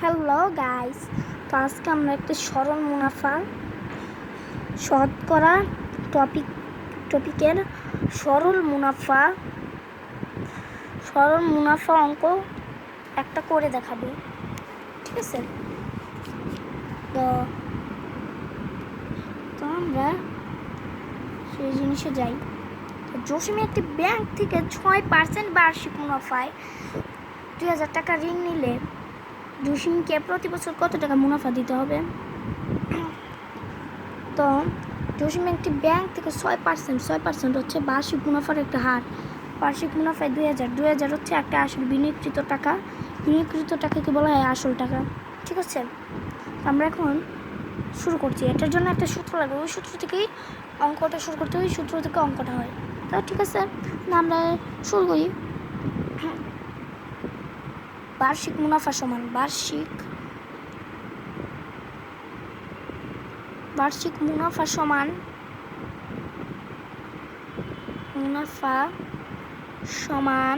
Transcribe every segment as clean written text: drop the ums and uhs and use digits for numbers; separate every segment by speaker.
Speaker 1: Hello guys, তো আজকে আমরা একটা সরল মুনাফা শতকরা টপিকের সরল মুনাফা অঙ্ক একটা করে দেখাবো। ঠিক আছে, তো আমরা সেই জিনিসে যাই। জসিম একটি ব্যাংক থেকে 6% বার্ষিক মুনাফায় 2000 টাকা ঋণ নিলে জসিমকে প্রতি বছর কত টাকা মুনাফা দিতে হবে? তো জসিম একটি ব্যাংক থেকে 6% হচ্ছে বার্ষিক মুনাফার একটা হার। বার্ষিক মুনাফায় 2000 হচ্ছে একটা আসল বিনিয়োগকৃত টাকাকে বলা হয় আসল টাকা। ঠিক আছে, আমরা এখন শুরু করছি। এটার জন্য একটা সূত্র লাগবে, ওই সূত্র থেকেই অঙ্কটা শুরু করতে হয়, ওই সূত্র থেকে অঙ্কটা হয়। তো ঠিক আছে, আমরা শুরু করি। বার্ষিক মুনাফা সমান বার্ষিক মুনাফা সমান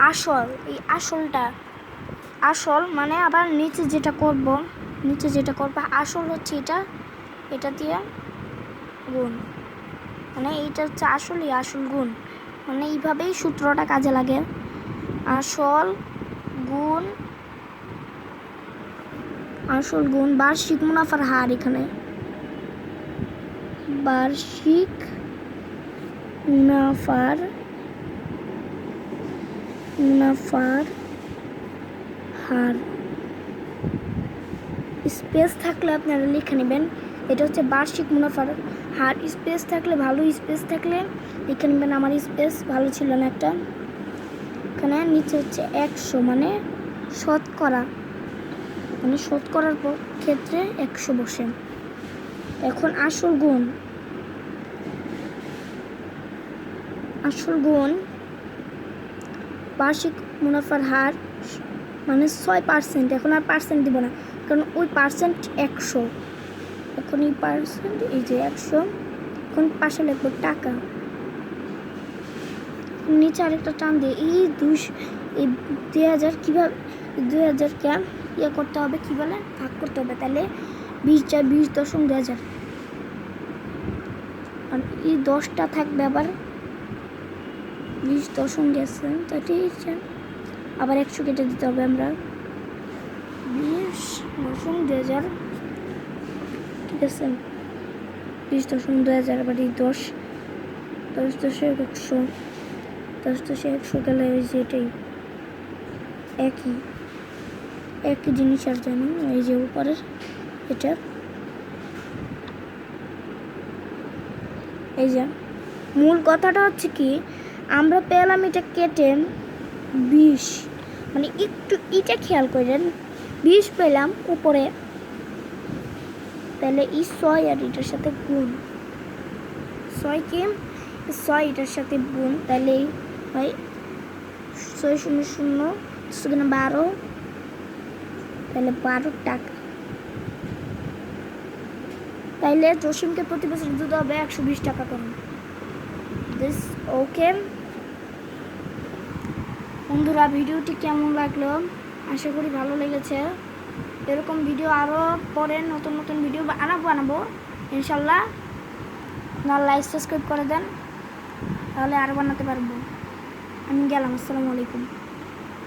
Speaker 1: আসল। এই আসল মানে আবার নিচে যেটা করব আসল হচ্ছে এটা দিয়ে গুণ, মানে এইটা হচ্ছে আসল গুণ, মানে এইভাবেই সূত্রটা কাজে লাগে। আসল গুণ বার্ষিক মুনাফার হার। এখানে বার্ষিক মুনাফার হার। স্পেস থাকলে আপনারা লিখে নেবেন, এটা হচ্ছে বার্ষিক মুনাফার হার। স্পেস থাকলে ভালো, স্পেস থাকলে লিখে নেবেন। আমার স্পেস ভালো ছিল না একটা। এখানে নিচে হচ্ছে 100, মানে শতকরার ক্ষেত্রে 100 বসে। এখন আসল গুণ বার্ষিক মুনাফার হার মানে 6%। এখন আর পার্সেন্ট দিব না, কারণ ওই পার্সেন্ট 100। এখন এই পার্সেন্ট, এই যে 100, এখন পাশে লিখবো টাকা। নিচে আরেকটা টান দিয়ে এই 2000 কীভাবে 2000কে করতে হবে, কী বলে ভাগ করতে হবে। তাহলে 20,000 আর এই 10টা থাকবে, আবার 20 গেছে, তো আবার 100 কেটে দিতে হবে। আমরা 20,000, ঠিক আছে, 20,000 আবার এই 10 10 100 10 গেলে ওই যে এটাই একই জিনিস আর জানি। এই যে উপরের এটা, এই যে মূল কথাটা হচ্ছে কি, আমরা পেলাম এটা কেটে 20, মানে একটু এটা খেয়াল করেন, 20 পেলাম উপরে। তাহলে এই 6 আর এটার সাথে গুণ, 6 এটার সাথে গুণ, তাহলে হয় 6 0 0 12, তাহলে 12 টাকা। তাইলে জসিমকে প্রতি বছর দিতে হবে 120 টাকা করে। ওকে বন্ধুরা, ভিডিওটি কেমন লাগলো? আশা করি ভালো লেগেছে। এরকম ভিডিও আরও পরে নতুন ভিডিও বানাবো ইনশাল্লাহ। আপনারা লাইক সাবস্ক্রাইব করে দেন, তাহলে আরও বানাতে পারবো। আমি গেলাম, আসসালামু আলাইকুম।